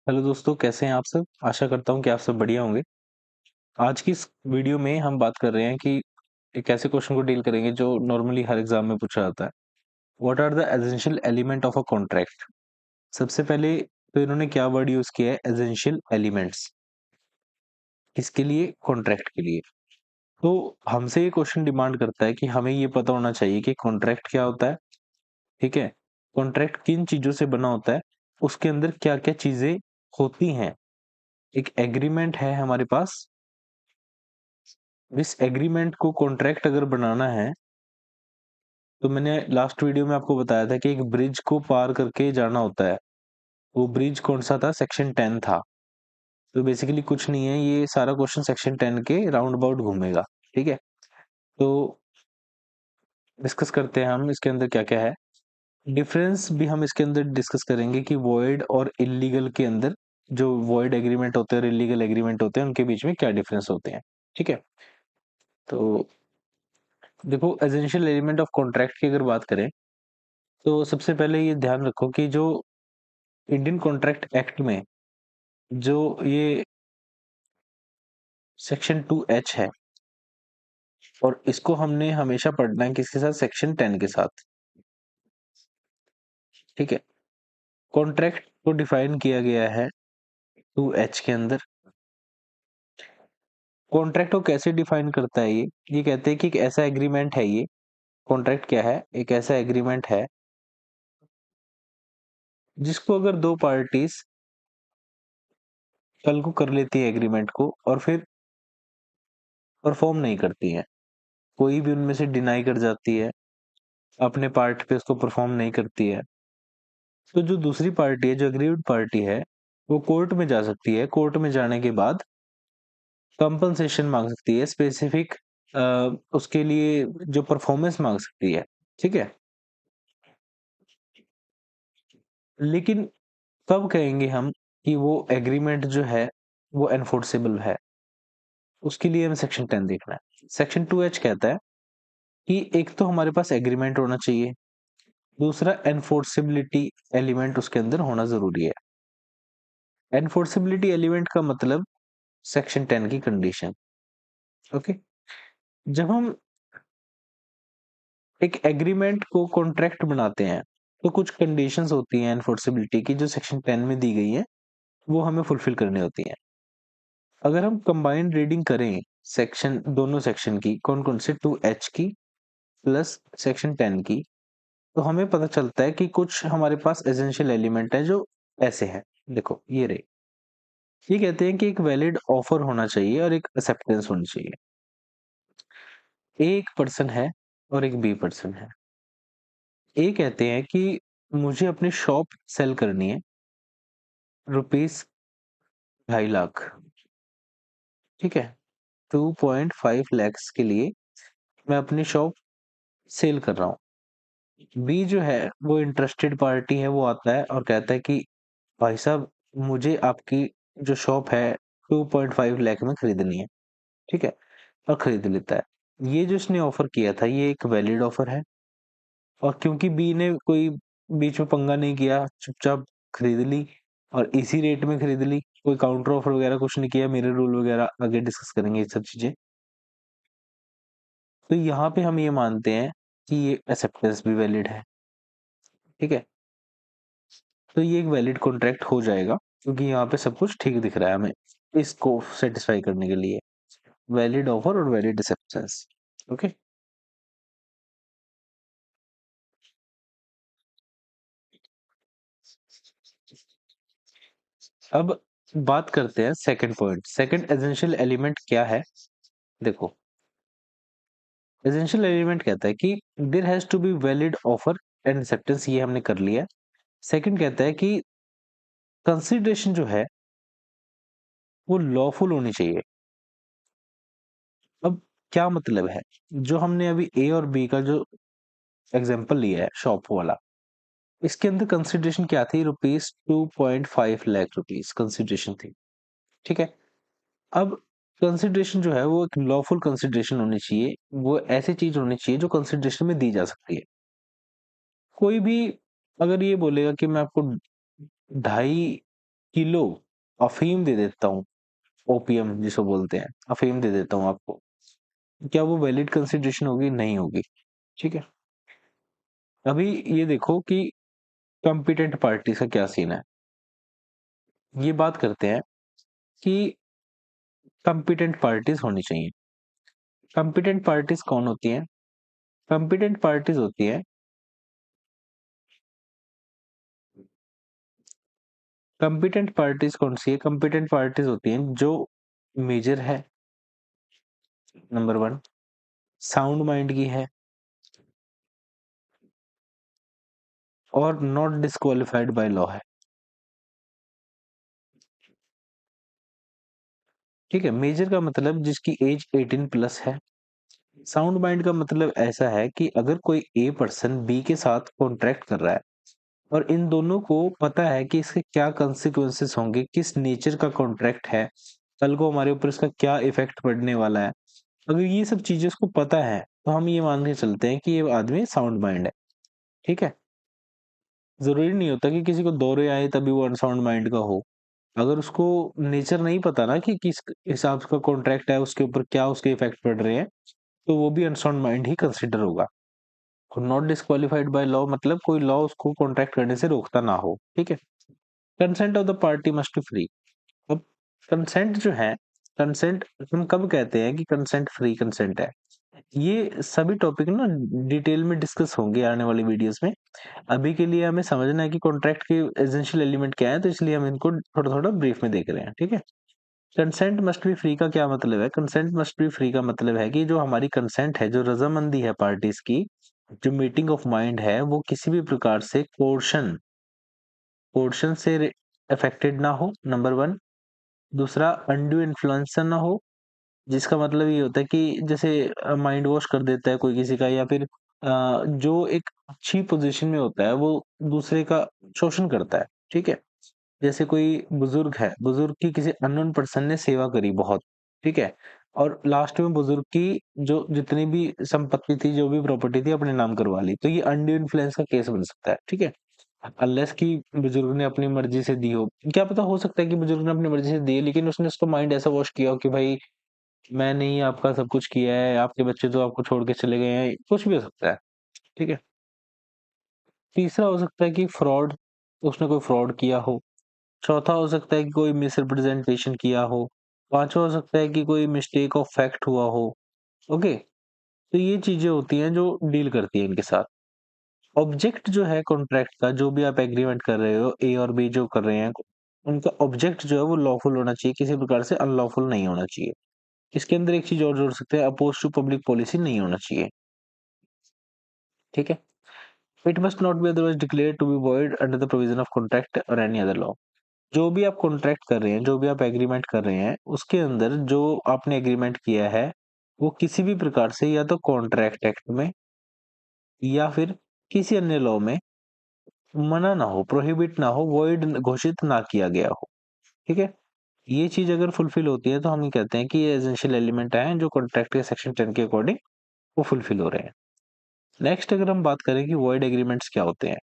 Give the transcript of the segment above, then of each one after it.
Hello दोस्तों, कैसे हैं आप सब? आशा करता हूँ कि आप सब बढ़िया होंगे। आज की इस वीडियो में हम बात कर रहे हैं कि एक ऐसे क्वेश्चन को डील करेंगे जो नॉर्मली हर एग्जाम में पूछा जाता है। What are the essential element of a contract? सबसे पहले तो इन्होंने क्या वर्ड यूज किया है? Essential elements. किसके लिए? कॉन्ट्रैक्ट के लिए। तो हमसे ये क्वेश्चन डिमांड करता है कि हमें ये पता होना चाहिए कि कॉन्ट्रैक्ट क्या होता है। ठीक है, कॉन्ट्रैक्ट किन चीजों से बना होता है, उसके अंदर क्या क्या चीजें होती हैं। एक एग्रीमेंट है हमारे पास। इस एग्रीमेंट को कॉन्ट्रैक्ट अगर बनाना है तो मैंने लास्ट वीडियो में आपको बताया था कि एक ब्रिज को पार करके जाना होता है। वो ब्रिज कौन सा था? सेक्शन 10 था। तो बेसिकली कुछ नहीं है, ये सारा क्वेश्चन सेक्शन 10 के राउंड अबाउट घूमेगा। ठीक है, तो डिस्कस करते हैं हम इसके अंदर क्या क्या है। डिफरेंस भी हम इसके अंदर डिस्कस करेंगे कि वॉइड और इलीगल के अंदर, जो वॉइड एग्रीमेंट होते हैं और इलीगल एग्रीमेंट होते हैं, उनके बीच में क्या डिफरेंस होते हैं। ठीक है, तो देखो, एसेंशियल एलिमेंट ऑफ कॉन्ट्रैक्ट की अगर बात करें तो सबसे पहले ये ध्यान रखो कि जो इंडियन कॉन्ट्रैक्ट एक्ट में जो ये सेक्शन 2H है, और इसको हमने हमेशा पढ़ना है किसके साथ? सेक्शन 10 के साथ। ठीक है, कॉन्ट्रैक्ट को डिफाइन किया गया है 2H के अंदर। कॉन्ट्रैक्ट को कैसे डिफाइन करता है? ये कहते हैं कि एक ऐसा एग्रीमेंट है ये। कॉन्ट्रैक्ट क्या है? एक ऐसा एग्रीमेंट है जिसको अगर दो पार्टीज कल को कर लेती है एग्रीमेंट को और फिर परफॉर्म नहीं करती है, कोई भी उनमें से डिनाई कर जाती है, अपने पार्ट पे उसको परफॉर्म नहीं करती है, तो जो दूसरी पार्टी है, जो एग्रीड पार्टी है, वो कोर्ट में जा सकती है। कोर्ट में जाने के बाद कंपनसेशन मांग सकती है, स्पेसिफिक उसके लिए जो परफॉर्मेंस मांग सकती है। ठीक है, लेकिन कब कहेंगे हम कि वो एग्रीमेंट जो है वो एनफोर्सेबल है? उसके लिए हमें सेक्शन 10 देखना है। सेक्शन 2H कहता है कि एक तो हमारे पास एग्रीमेंट होना चाहिए, दूसरा एनफोर्सेबिलिटी एलिमेंट उसके अंदर होना जरूरी है। एनफोर्सेबिलिटी एलिमेंट का मतलब सेक्शन 10 की कंडीशन। ओके, जब हम एक एग्रीमेंट को कॉन्ट्रैक्ट बनाते हैं तो कुछ कंडीशंस होती हैं एनफोर्सेबिलिटी की, जो सेक्शन 10 में दी गई है, वो हमें फुलफिल करनी होती हैं। अगर हम कंबाइंड रीडिंग करें सेक्शन, दोनों सेक्शन की, कौन कौन से? 2H की प्लस सेक्शन 10 की, तो हमें पता चलता है कि कुछ हमारे पास एसेंशियल एलिमेंट है जो ऐसे हैं। देखो ये रहे। ये कहते हैं कि एक वैलिड ऑफर होना चाहिए और एक एक्सेप्टेंस होनी चाहिए। एक पर्सन है और एक बी पर्सन है। ए कहते हैं कि मुझे अपनी शॉप सेल करनी है रुपीस 2.5 लाख। ठीक है, 2.5 lakhs के लिए मैं अपनी शॉप सेल कर रहा हूँ। बी जो है वो इंटरेस्टेड पार्टी है, वो आता है और कहता है कि भाई साहब, मुझे आपकी जो शॉप है 2.5 लाख में खरीदनी है। ठीक है, और खरीद लेता है। ये जो इसने ऑफर किया था ये एक वैलिड ऑफर है, और क्योंकि बी ने कोई बीच में पंगा नहीं किया, चुपचाप खरीद ली और इसी रेट में खरीद ली, कोई काउंटर ऑफर वगैरह कुछ नहीं किया, मेरे रूल वगैरह आगे डिस्कस करेंगे ये सब चीजें। तो यहाँ पे हम ये मानते हैं कि ये एक्सेप्टेंस भी वैलिड है। ठीक है, तो ये एक वैलिड कॉन्ट्रैक्ट हो जाएगा क्योंकि यहाँ पे सब कुछ ठीक दिख रहा है हमें इसको सेटिस्फाई करने के लिए। वैलिड ऑफर और वैलिड एक्सेप्टेंस। ओके, अब बात करते हैं second point. Second essential element क्या है? देखो, एसेंशियल एलिमेंट कहता है कि there has to be valid offer and acceptance, ये हमने कर लिया। सेकंड कहता है कि कंसिडरेशन जो है वो लॉफुल होनी चाहिए। अब क्या मतलब है? जो हमने अभी ए और बी का जो एग्जांपल लिया है शॉप वाला, इसके अंदर कंसिडरेशन क्या थी? रुपीज 2.5 लाख रुपीज कंसिडरेशन थी। ठीक है, अब कंसिडरेशन जो है वो एक लॉफुल कंसिडरेशन होनी चाहिए, वो ऐसी चीज होनी चाहिए जो कंसिडरेशन में दी जा सकती है। कोई भी अगर ये बोलेगा कि मैं आपको 2.5 किलो अफीम दे देता हूँ, ओपीएम जिसको बोलते हैं, अफीम दे देता हूँ आपको, क्या वो वैलिड कंसिडरेशन होगी? नहीं होगी। ठीक है। अभी ये देखो कि कॉम्पिटेंट पार्टी का क्या सीन है। ये बात करते हैं कि कॉम्पिटेंट पार्टीज होनी चाहिए। कॉम्पिटेंट पार्टीज कौन होती हैं? कॉम्पिटेंट पार्टीज होती है, कॉम्पिटेंट पार्टीज कौन सी है? कॉम्पिटेंट पार्टीज होती हैं जो मेजर है, नंबर वन, साउंड माइंड की है, और नॉट डिस्क्वालिफाइड बाय लॉ है। ठीक है। मेजर का मतलब जिसकी एज 18 प्लस है। साउंड माइंड का मतलब ऐसा है कि अगर कोई ए पर्सन बी के साथ कॉन्ट्रैक्ट कर रहा है और इन दोनों को पता है कि इसके क्या कॉन्सिक्वेंसेस होंगे, किस नेचर का कॉन्ट्रैक्ट है, कल को हमारे ऊपर इसका क्या इफेक्ट पड़ने वाला है, अगर ये सब चीजें उसको पता है तो हम ये मान के चलते हैं कि ये आदमी साउंड माइंड है। ठीक है। जरूरी नहीं होता कि किसी को दौरे आए तभी वो अनसाउंड माइंड का हो। अगर उसको नेचर नहीं पता ना कि किस हिसाब का कॉन्ट्रैक्ट है, उसके ऊपर क्या उसके इफेक्ट पड़ रहे हैं, तो वो भी अनसाउंड माइंड ही कंसिडर होगा। नॉट डिस्क्वालिफाइड बाय लॉ मतलब कोई लॉ उसको कॉन्ट्रैक्ट करने से रोकता ना हो। ठीक है। Consent of the party must be free. अब कंसेंट जो है, कंसेंट हम कब कहते हैं कि कंसेंट फ्री कंसेंट है? ये सभी टॉपिक ना डिटेल में डिस्कस होंगे आने वाली वीडियोस में। अभी के लिए हमें समझना है कि कॉन्ट्रैक्ट के एसेंशियल एलिमेंट क्या है, तो इसलिए हम इनको थोड़ा थोड़ा ब्रीफ में देख रहे हैं। ठीक है। कंसेंट मस्ट बी फ्री का क्या मतलब है? कंसेंट मस्ट बी फ्री का मतलब है कि जो हमारी कंसेंट है, जो रजामंदी है पार्टीज की, जो मीटिंग ऑफ माइंड है, वो किसी भी प्रकार से कोर्शन कोर्शन से अफेक्टेड ना हो, नंबर वन। दूसरा, अनड्यू इन्फ्लुएंसर ना हो, जिसका मतलब ये होता है कि जैसे माइंड वॉश कर देता है कोई किसी का, या फिर जो एक अच्छी पोजीशन में होता है वो दूसरे का शोषण करता है। ठीक है। जैसे कोई बुजुर्ग है, बुजुर्ग की किसी अननोन पर्सन ने सेवा करी बहुत, ठीक है, और लास्ट में बुजुर्ग की जो जितनी भी संपत्ति थी, जो भी प्रॉपर्टी थी, अपने नाम करवा ली, तो ये अनड्यू इन्फ्लुएंस का केस बन सकता है। ठीक है। अनलेस कि बुजुर्ग ने अपनी मर्जी से दी हो। क्या पता, हो सकता है कि बुजुर्ग ने अपनी मर्जी से दी है, लेकिन उसने उसको माइंड ऐसा वॉश किया हो कि भाई मैंने ही आपका सब कुछ किया है, आपके बच्चे तो आपको छोड़ के चले गए हैं, कुछ भी हो सकता है। ठीक है। तीसरा हो सकता है कि फ्रॉड, उसने कोई फ्रॉड किया हो। चौथा हो सकता है कि कोई मिसरिप्रेजेंटेशन किया हो। पांचवा हो सकता है कि कोई मिस्टेक ऑफ फैक्ट हुआ हो। ओके। तो ये चीजें होती हैं जो डील करती हैं इनके साथ। ऑब्जेक्ट जो है कॉन्ट्रैक्ट का, जो भी आप एग्रीमेंट कर रहे हो, ए और बी जो कर रहे हैं, उनका ऑब्जेक्ट जो है वो लॉफुल होना चाहिए, किसी प्रकार से अनलॉफुल नहीं होना चाहिए। इसके अंदर एक चीज और जोड़ सकते हैं, अपोज टू पब्लिक पॉलिसी नहीं होना चाहिए। ठीक है। It must not be otherwise declared to be void under the provision of contract और एनी अदर लॉ। जो भी आप कॉन्ट्रैक्ट कर रहे हैं, जो भी आप एग्रीमेंट कर रहे हैं, उसके अंदर जो आपने एग्रीमेंट किया है, वो किसी भी प्रकार से या तो कॉन्ट्रैक्ट एक्ट में या फिर किसी अन्य लॉ में मना ना हो, प्रोहिबिट ना हो, वॉइड घोषित ना किया गया हो। ठीक है। ये चीज अगर फुलफिल होती है तो हम ये कहते हैं कि ये एसेंशियल एलिमेंट है जो कॉन्ट्रैक्ट के सेक्शन 10 के अकॉर्डिंग वो फुलफिल हो रहे हैं। नेक्स्ट अगर हम बात करें कि वॉइड एग्रीमेंट्स क्या होते हैं,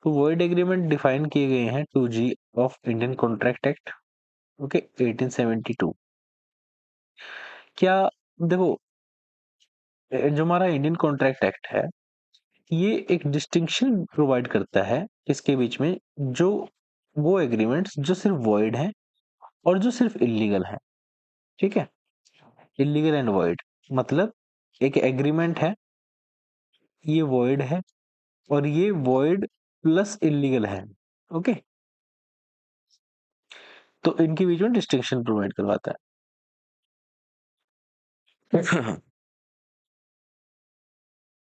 तो वॉइड एग्रीमेंट डिफाइन किए गए हैं 2G of Indian contract act. Okay, 1872। क्या, देखो, जो हमारा इंडियन कॉन्ट्रैक्ट एक्ट है, ये एक डिस्टिंक्शन प्रोवाइड करता है इसके बीच में, जो वो एग्रीमेंट्स जो सिर्फ वॉइड हैं और जो सिर्फ इलीगल हैं। ठीक है। इलीगल एंड वॉइड मतलब एक एग्रीमेंट है, ये वॉइड है, और ये वॉइड प्लस इलीगल है। ओके। तो इनके बीच में डिस्टिंक्शन प्रोवाइड करवाता है।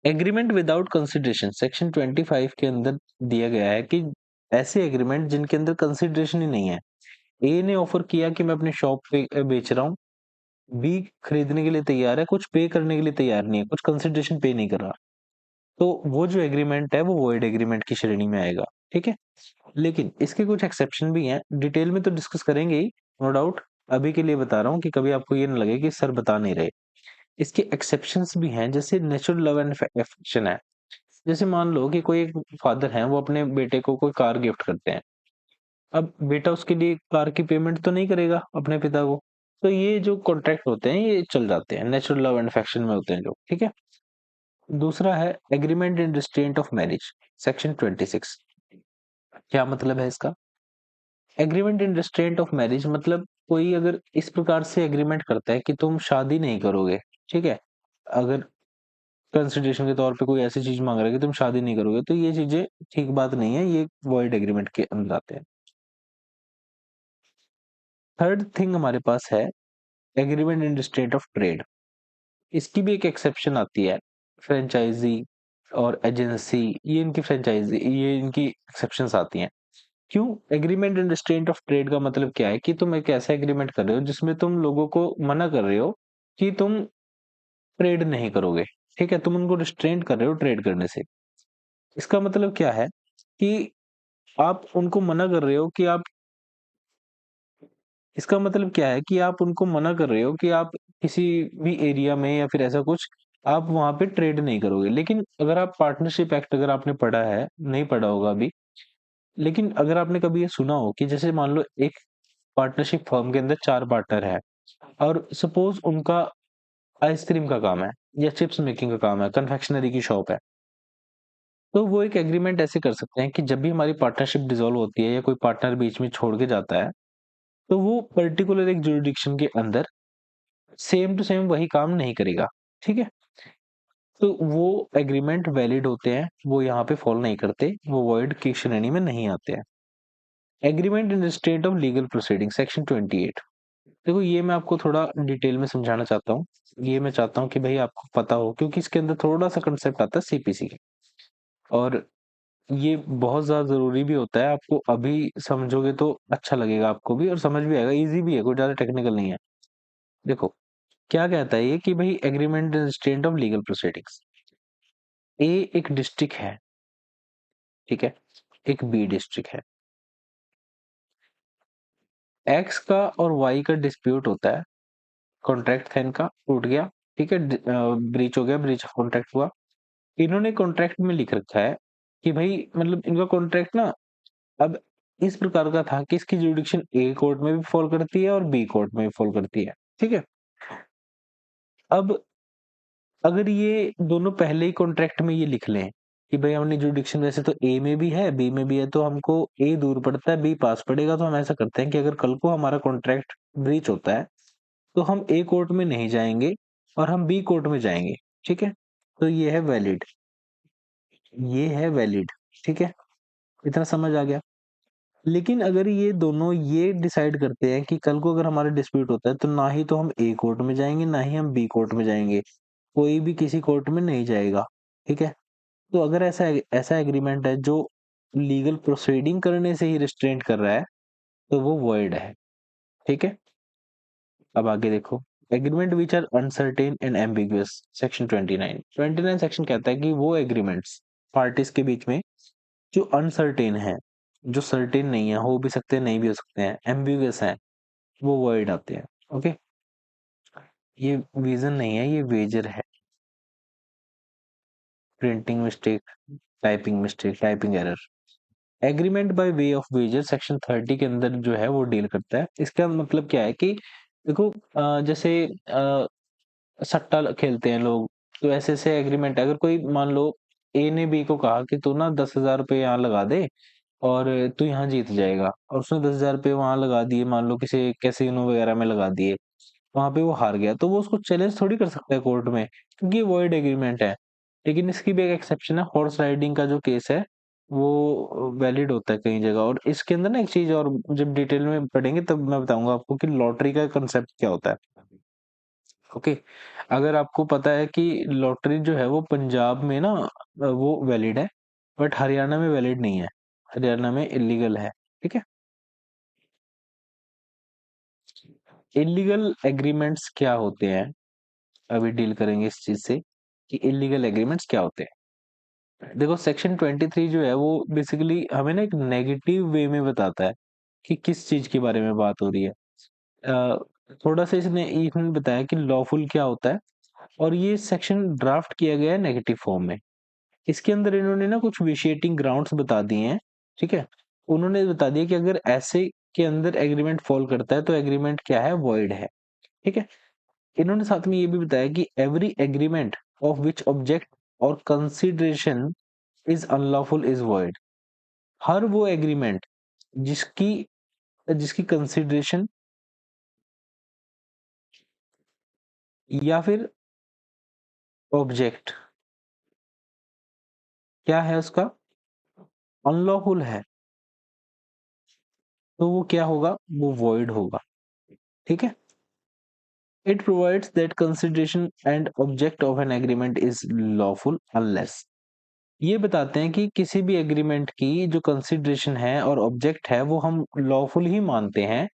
एग्रीमेंट विदाउट कंसिडरेशन सेक्शन 25 के अंदर दिया गया है कि ऐसे एग्रीमेंट जिनके अंदर कंसिडरेशन ही नहीं है। ए ने ऑफर किया कि मैं अपनी शॉप पे बेच रहा हूँ, बी खरीदने के लिए तैयार है, कुछ पे करने के लिए तैयार नहीं है, कुछ कंसिडरेशन पे नहीं कर रहा, तो वो जो एग्रीमेंट है वो वॉइड एग्रीमेंट की श्रेणी में आएगा। ठीक है। लेकिन इसके कुछ एक्सेप्शन भी हैं, डिटेल में तो डिस्कस करेंगे ही, नो डाउट। अभी के लिए बता रहा हूँ कि कभी आपको ये ना लगे कि सर बता नहीं रहे। इसके एक्सेप्शंस भी हैं, जैसे नेचुरल लव एंड अफेक्शन है। जैसे मान लो कि कोई एक फादर है, वो अपने बेटे को कोई कार गिफ्ट करते हैं, अब बेटा उसके लिए कार की पेमेंट तो नहीं करेगा अपने पिता को। तो ये जो कॉन्ट्रैक्ट होते हैं ये चल जाते हैं, नेचुरल लव एंड अफेक्शन में होते हैं जो, ठीक है। दूसरा है agreement in restraint of marriage, section 26। क्या मतलब है इसका? Agreement in restraint of marriage मतलब कोई अगर इस प्रकार से एग्रीमेंट करता है कि तुम शादी नहीं करोगे, ठीक है, अगर कंसिडरेशन के तौर पे कोई ऐसी चीज मांग रहा है कि तुम शादी नहीं करोगे, तो ये चीजें ठीक बात नहीं है, ये वॉइड एग्रीमेंट के अंदर आते हैं। थर्ड थिंग हमारे पास है agreement in state of trade. इसकी भी एक एक्सेप्शन आती है, फ्रेंचाइजी और एजेंसी, ये इनकी फ्रेंचाइजी, ये इनकी एक्सेप्शंस आती हैं। क्यों? Agreement in state of trade का मतलब क्या है कि तुम एक ऐसा एग्रीमेंट कर रहे हो जिसमें तुम लोगों को मना कर रहे हो कि तुम ट्रेड नहीं करोगे, ठीक है, तुम उनको रिस्ट्रेंट कर रहे हो ट्रेड करने से। इसका मतलब क्या है कि आप उनको मना कर रहे हो कि आप इसका मतलब क्या है कि आप उनको मना कर रहे हो कि आप किसी भी एरिया में या फिर ऐसा कुछ आप वहां पे ट्रेड नहीं करोगे। लेकिन अगर आप पार्टनरशिप एक्ट अगर आपने पढ़ा है, नहीं पढ़ा होगा अभी, लेकिन अगर आपने कभी ये सुना हो कि जैसे मान लो एक पार्टनरशिप फर्म के अंदर 4 पार्टनर है और सपोज उनका आइसक्रीम का काम है या चिप्स मेकिंग का काम है, कन्फेक्शनरी की शॉप है, तो वो एक एग्रीमेंट ऐसे कर सकते हैं कि जब भी हमारी पार्टनरशिप डिसॉल्व होती है या कोई पार्टनर बीच में छोड़ के जाता है, तो वो पर्टिकुलर एक जुरिडिक्शन के अंदर सेम टू सेम वही काम नहीं करेगा, ठीक है। तो वो एग्रीमेंट वैलिड होते हैं, वो यहाँ पे फॉलो नहीं करते, वो वॉइड की श्रेणी में नहीं आते हैं। Agreement in state of legal proceeding, section 28। देखो ये मैं आपको थोड़ा डिटेल में समझाना चाहता हूँ, ये मैं चाहता हूँ कि भाई आपको पता हो, क्योंकि इसके अंदर थोड़ा सा कंसेप्ट आता है सीपीसी का, और ये बहुत ज्यादा जरूरी भी होता है। आपको अभी समझोगे तो अच्छा लगेगा आपको भी और समझ भी आएगा, इजी भी है, कोई ज्यादा टेक्निकल नहीं है। देखो क्या कहता है ये कि भाई agreement in state of legal proceedings, a एक डिस्ट्रिक्ट है, ठीक है, एक बी डिस्ट्रिक्ट है, एक्स का और वाई का डिस्प्यूट होता है, कॉन्ट्रैक्ट था इनका, टूट गया, ठीक है, ब्रीच हो गया, ब्रीच ऑफ कॉन्ट्रैक्ट हुआ। इन्होंने कॉन्ट्रैक्ट में लिख रखा है कि भाई मतलब इनका कॉन्ट्रैक्ट ना अब इस प्रकार का था कि इसकी जुरिडिक्शन ए कोर्ट में भी फॉल करती है और बी कोर्ट में भी फॉल करती है, ठीक है। अब अगर ये दोनों पहले ही कॉन्ट्रैक्ट में ये लिख लें कि भाई हमने जुरिडिक्शन वैसे तो ए में भी है बी में भी है, तो हमको ए दूर पड़ता है बी पास पड़ेगा, तो हम ऐसा करते हैं कि अगर कल को हमारा कॉन्ट्रैक्ट ब्रीच होता है तो हम ए कोर्ट में नहीं जाएंगे और हम बी कोर्ट में जाएंगे, ठीक है। तो ये है वैलिड, ये है वैलिड, ठीक है, इतना समझ आ गया। लेकिन अगर ये दोनों ये डिसाइड करते हैं कि कल को अगर हमारा डिस्प्यूट होता है तो ना ही तो हम ए कोर्ट में जाएंगे ना ही हम बी कोर्ट में जाएंगे, कोई भी किसी कोर्ट में नहीं जाएगा, ठीक है। तो अगर ऐसा ऐसा एग्रीमेंट है जो लीगल प्रोसीडिंग करने से ही रिस्ट्रेंट कर रहा है, तो वो वॉइड है, ठीक है। अब आगे देखो, agreement which are uncertain and ambiguous, section 29। 29 section कहता है कि वो एग्रीमेंट्स पार्टीज के बीच में जो अनसर्टेन है, जो सर्टेन नहीं है, हो भी सकते हैं नहीं भी हो सकते हैं, एम्बिगुअस है, वो वॉइड आते हैं, ओके। ये विजन नहीं है, ये वेजर है। Printing mistake, typing mistake, typing error. Agreement by way of wager section 30 के अंदर जो है वो डील करता है। इसका मतलब क्या है कि देखो जैसे सट्टा खेलते हैं लोग, तो ऐसे ऐसे एग्रीमेंट, अगर कोई मान लो ए ने बी को कहा कि तू ना 10,000 रुपये यहाँ लगा दे और तू यहाँ जीत जाएगा, और उसने 10,000 रुपये वहां लगा दिए, मान लो किसी कैसीनो वगैरह में लगा दिए, वहां पे वो हार गया, तो वो उसको चैलेंज थोड़ी कर सकता है कोर्ट में, क्योंकि वॉइड एग्रीमेंट है। लेकिन इसकी भी एक एक्सेप्शन है, हॉर्स राइडिंग का जो केस है वो वैलिड होता है कई जगह। और इसके अंदर ना एक चीज और, जब डिटेल में पढ़ेंगे तब मैं बताऊंगा आपको कि लॉटरी का कंसेप्ट क्या होता है, ओके। अगर आपको पता है कि लॉटरी जो है वो पंजाब में ना वो वैलिड है, बट हरियाणा में वैलिड नहीं है, हरियाणा में इलीगल है, ठीक है। इलीगल एग्रीमेंट्स क्या होते हैं, अभी डील करेंगे इस चीज से कि इलीगल एग्रीमेंट्स क्या होते हैं। देखो सेक्शन 23 जो है वो बेसिकली हमें ना एक नेगेटिव वे में बताता है कि किस चीज के बारे में बात हो रही है। अ, थोड़ा सा इसने बताया कि लॉफुल क्या होता है, और ये सेक्शन ड्राफ्ट किया गया है नेगेटिव फॉर्म में। इसके अंदर इन्होंने ना कुछ विशिएटिंग ग्राउंड्स बता दिए हैं, ठीक है। उन्होंने बता दिया कि अगर ऐसे के अंदर एग्रीमेंट फॉल करता है तो एग्रीमेंट क्या है, वॉइड है। ठीक है। इन्होंने साथ में ये भी बताया कि every agreement of which object और consideration is unlawful is void. हर वो एग्रीमेंट जिसकी जिसकी कंसिडरेशन या फिर ऑब्जेक्ट क्या है उसका, अनलॉफुल है, तो वो क्या होगा, वो वॉइड होगा। ठीक है। It provides that consideration and object of an agreement is lawful unless. ये बताते हैं कि किसी भी एग्रीमेंट की जो कंसिडरेशन है और ऑब्जेक्ट है वो हम लॉफुल ही मानते हैं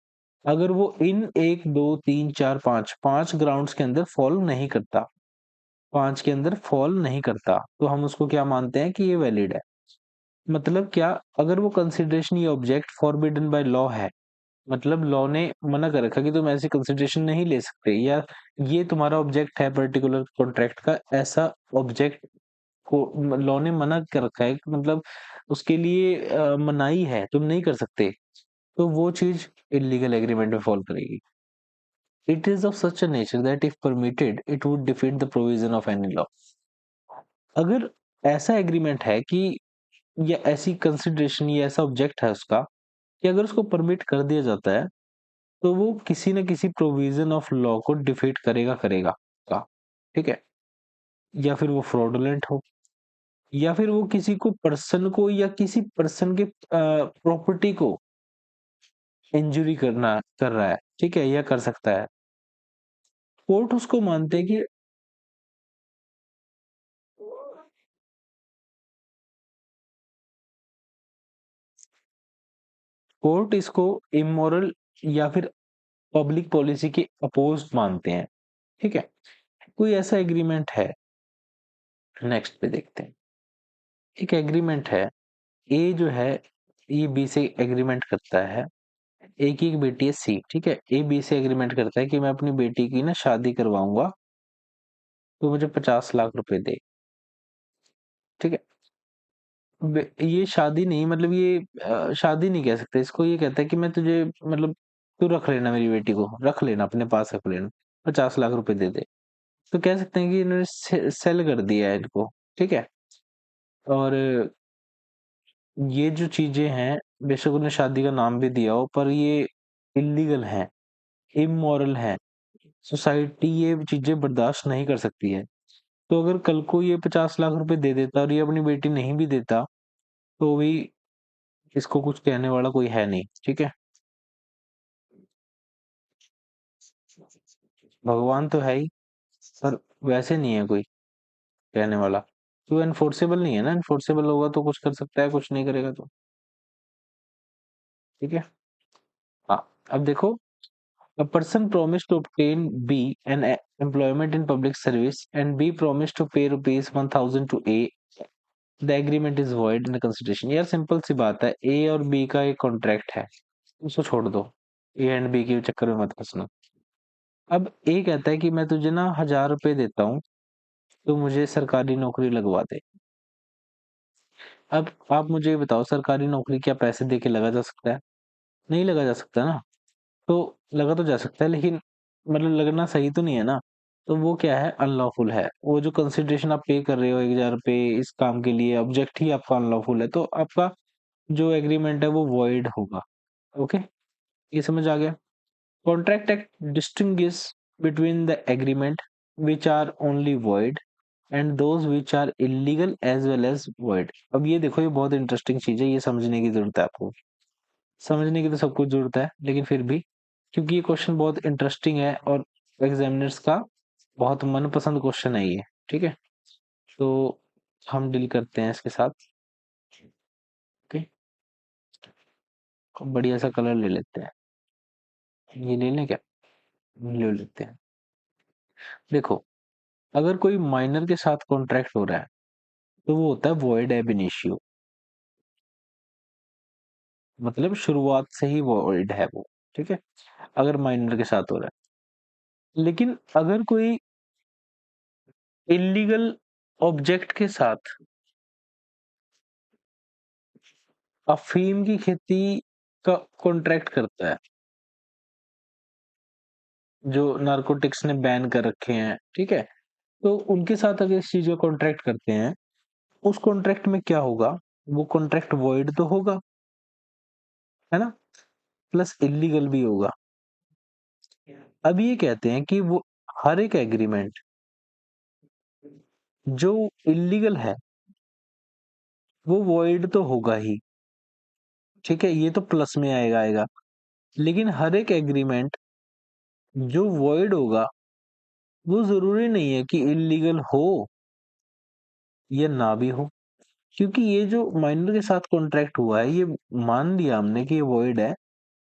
अगर वो इन एक दो तीन चार पांच पांच ग्राउंड्स के अंदर फॉल नहीं करता, पांच के अंदर फॉल नहीं करता, तो हम उसको क्या मानते हैं कि ये वैलिड है। मतलब क्या, अगर वो कंसिडरेशन या ऑब्जेक्ट फॉरबिडन बाय लॉ है, मतलब लॉ ने मना कर रखा कि तुम ऐसी कंसिडरेशन नहीं ले सकते, या ये तुम्हारा ऑब्जेक्ट है पर्टिकुलर कॉन्ट्रैक्ट का, ऐसा ऑब्जेक्ट को लॉ ने मना कर रखा है, मतलब उसके लिए मनाही है, तुम नहीं कर सकते, तो वो चीज इलीगल एग्रीमेंट में फॉल करेगी। It is of such a nature that if permitted it would defeat the provision of any law. अगर ऐसा एग्रीमेंट है कि या ऐसी कंसिडरेशन या ऐसा ऑब्जेक्ट है उसका कि अगर उसको परमिट कर दिया जाता है तो वो किसी न किसी प्रोविजन ऑफ लॉ को डिफीट करेगा करेगा का। ठीक है। या फिर वो फ्रॉडुलेंट हो, या फिर वो किसी को पर्सन को या किसी पर्सन के प्रॉपर्टी को इंजुरी कर रहा है, ठीक है, या कर सकता है। कोर्ट उसको मानते हैं कि कोर्ट इसको इमोरल या फिर पब्लिक पॉलिसी के अपोज मानते हैं। ठीक है। कोई ऐसा एग्रीमेंट है, नेक्स्ट पे देखते हैं। एक एग्रीमेंट है, ए जो है ये बी से एग्रीमेंट करता है, ए की एक बेटी है सी, ठीक है, ए बी से एग्रीमेंट करता है कि मैं अपनी बेटी की ना शादी करवाऊंगा, तो मुझे 50 लाख रुपए दे। ठीक है। ये शादी नहीं, मतलब ये शादी नहीं कह सकते इसको, ये कहता है कि मैं तुझे, मतलब तू रख लेना, मेरी बेटी को रख लेना, अपने पास रख लेना, 50 लाख रुपए दे दे। तो कह सकते हैं कि इन्होंने सेल कर दिया है इनको। ठीक है। और ये जो चीजें हैं, बेशक उन्हें शादी का नाम भी दिया हो, पर ये इलीगल है, इमोरल है, सोसाइटी ये चीजें बर्दाश्त नहीं कर सकती है। तो अगर कल को ये 50 लाख रुपए दे देता और ये अपनी बेटी नहीं भी देता, तो भी इसको कुछ कहने वाला कोई है नहीं। ठीक है। भगवान तो है ही, पर वैसे नहीं है कोई कहने वाला, तो एनफोर्सेबल नहीं है ना, एनफोर्सेबल होगा तो कुछ कर सकता है, कुछ नहीं करेगा तो। ठीक है। हाँ। अब देखो, a person promised to obtain B an employment in public service and B promised to pay rupees 1000 to A. The agreement is void in the consideration। यार सिंपल सी बात है, ए और बी का एक कॉन्ट्रैक्ट है, उसको छोड़ दो, ए एंड बी के चक्कर में मत फंसना। अब ए कहता है कि मैं तुझे ना 1000 रुपए देता हूँ, तो मुझे सरकारी नौकरी लगवा दे। अब आप मुझे ये बताओ, सरकारी नौकरी क्या पैसे दे के लगा जा सकता है? नहीं लगा जा सकता ना। तो लगा तो जा सकता है, लेकिन मतलब लगना सही तो नहीं है ना। तो वो क्या है, अनलॉफुल है। वो जो कंसिडरेशन आप पे कर रहे हो 1000 रुपए इस काम के लिए, ऑब्जेक्ट ही आपका अनलॉफुल है, तो आपका जो एग्रीमेंट है वो वॉइड होगा। ओके, ये समझ आ गया। Contract act distinguish between the agreement which are only void and those which are illegal as well as void. अब ये देखो, ये बहुत इंटरेस्टिंग चीज है, ये समझने की जरूरत है आपको। समझने की तो सब कुछ जरूरत है, लेकिन फिर भी, क्योंकि ये क्वेश्चन बहुत इंटरेस्टिंग है और एग्जामिनर्स का बहुत मनपसंद क्वेश्चन है ये। ठीक है। तो हम डील करते हैं इसके साथ। ओके, बढ़िया सा कलर ले लेते हैं। ये ले लें क्या? ले लेते हैं। देखो, अगर कोई माइनर के साथ कॉन्ट्रैक्ट हो रहा है तो वो होता है वॉइड एब इनिशियो, मतलब शुरुआत से ही वॉइड है वो। ठीक है, अगर माइनर के साथ हो रहा है। लेकिन अगर कोई इलीगल ऑब्जेक्ट के साथ अफीम की खेती का कॉन्ट्रैक्ट करता है, जो नारकोटिक्स ने बैन कर रखे हैं, ठीक है? तो उनके साथ अगर इस चीज़ का कॉन्ट्रैक्ट करते हैं, उस कॉन्ट्रैक्ट में क्या होगा, वो कॉन्ट्रैक्ट वॉइड तो होगा, है ना? प्लस इल्लीगल भी होगा। अब ये कहते हैं कि वो हर एक एग्रीमेंट जो इल्लीगल है, वो वॉइड तो होगा ही, ठीक है? ये तो प्लस में आएगा। लेकिन हर एक एग्रीमेंट जो वॉइड होगा, वो ज़रूरी नहीं है कि इल्लीगल हो या ना भी हो। क्योंकि ये जो माइनर के साथ कॉन्ट्रैक्ट हुआ है, ये मान लिया हमने कि ये वॉइड है,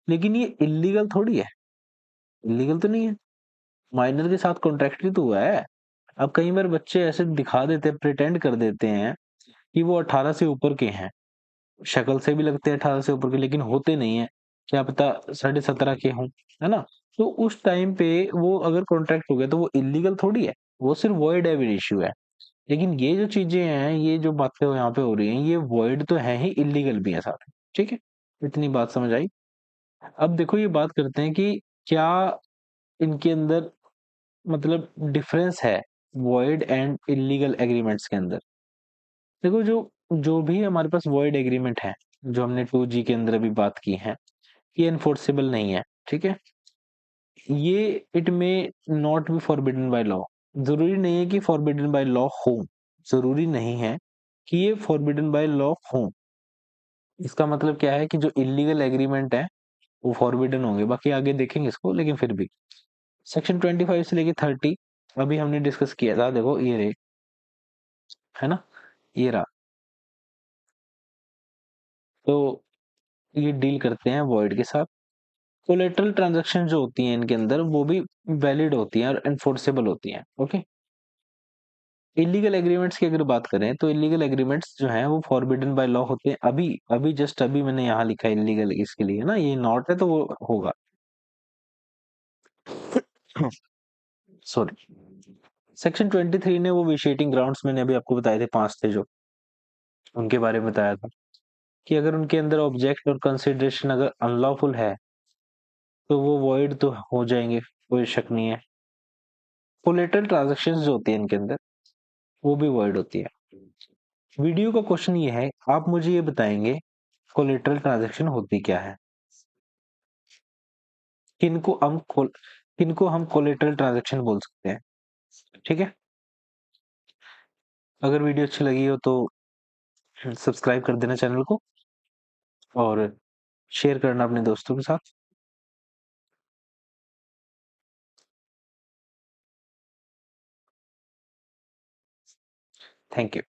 लेकिन ये इल्लीगल थोड़ी है, इल्लीगल तो नहीं है, माइनर के साथ कॉन्ट्रैक्ट ही तो हुआ है। अब कई बार बच्चे ऐसे दिखा देते हैं, प्रिटेंड कर देते हैं कि वो 18 से ऊपर के हैं, शक्ल से भी लगते हैं 18 से ऊपर के, लेकिन होते नहीं है, क्या पता 17.5 के हों, है ना? तो उस टाइम पे वो अगर कॉन्ट्रैक्ट हो गया तो वो इल्लीगल थोड़ी है, वो सिर्फ वॉइड एविड इश्यू है। लेकिन ये जो चीजें हैं, ये जो बातें यहाँ पे हो रही हैं, ये वॉइड तो है ही, इल्लीगल भी है साथ में, ठीक है? इतनी बात समझ आई। अब देखो, ये बात करते हैं कि क्या इनके अंदर मतलब डिफरेंस है वॉइड एंड इल्लीगल एग्रीमेंट्स के अंदर। देखो, जो जो भी हमारे पास वॉइड एग्रीमेंट है, जो हमने 2G के अंदर अभी बात की है, ये एनफोर्सेबल नहीं है, ठीक है? ये इट में not be forbidden by law. जरूरी नहीं है कि फॉरबिडन बाय लॉ हो, जरूरी नहीं है कि ये फॉरबिडन बाय लॉ हो। इसका मतलब क्या है कि जो इलीगल एग्रीमेंट है वो फॉरबिडन होंगे, बाकी आगे देखेंगे इसको, लेकिन फिर भी सेक्शन 25 से लेके 30 अभी हमने डिस्कस किया था। देखो ये रे, है ना, ये रहा। तो ये डील करते हैं वॉइड के साथ। कोलेटरल ट्रांजैक्शन जो होती हैं इनके अंदर, वो भी वैलिड होती हैं और एनफोर्सेबल होती हैं, ओके? इलीगल एग्रीमेंट्स की अगर बात करें, तो इलीगल एग्रीमेंट्स जो हैं वो फॉरबिडन बाय लॉ होते हैं। अभी अभी जस्ट अभी मैंने यहाँ लिखा है इलीगल, इसके लिए ना, ये नॉट है तो वो होगा। सॉरी। सेक्शन 23 ने वो विशिएटिंग ग्राउंड्स मैंने अभी आपको बताए थे, 5 थे जो, उनके बारे में बताया था कि अगर उनके अंदर ऑब्जेक्ट और कंसिडरेशन अगर अनलॉफुल है, तो वो वॉइड तो हो जाएंगे, कोई शक नहीं है। कोलेटरल ट्रांजैक्शंस जो होती है इनके अंदर, वो भी वॉइड होती है। वीडियो का क्वेश्चन ये है, आप मुझे ये बताएंगे कोलेटरल ट्रांजैक्शन होती क्या है, किनको हम किनको हम कोलेटरल ट्रांजैक्शन बोल सकते हैं, ठीक है? अगर वीडियो अच्छी लगी हो तो सब्सक्राइब कर देना चैनल को, और शेयर करना अपने दोस्तों के साथ। Thank you.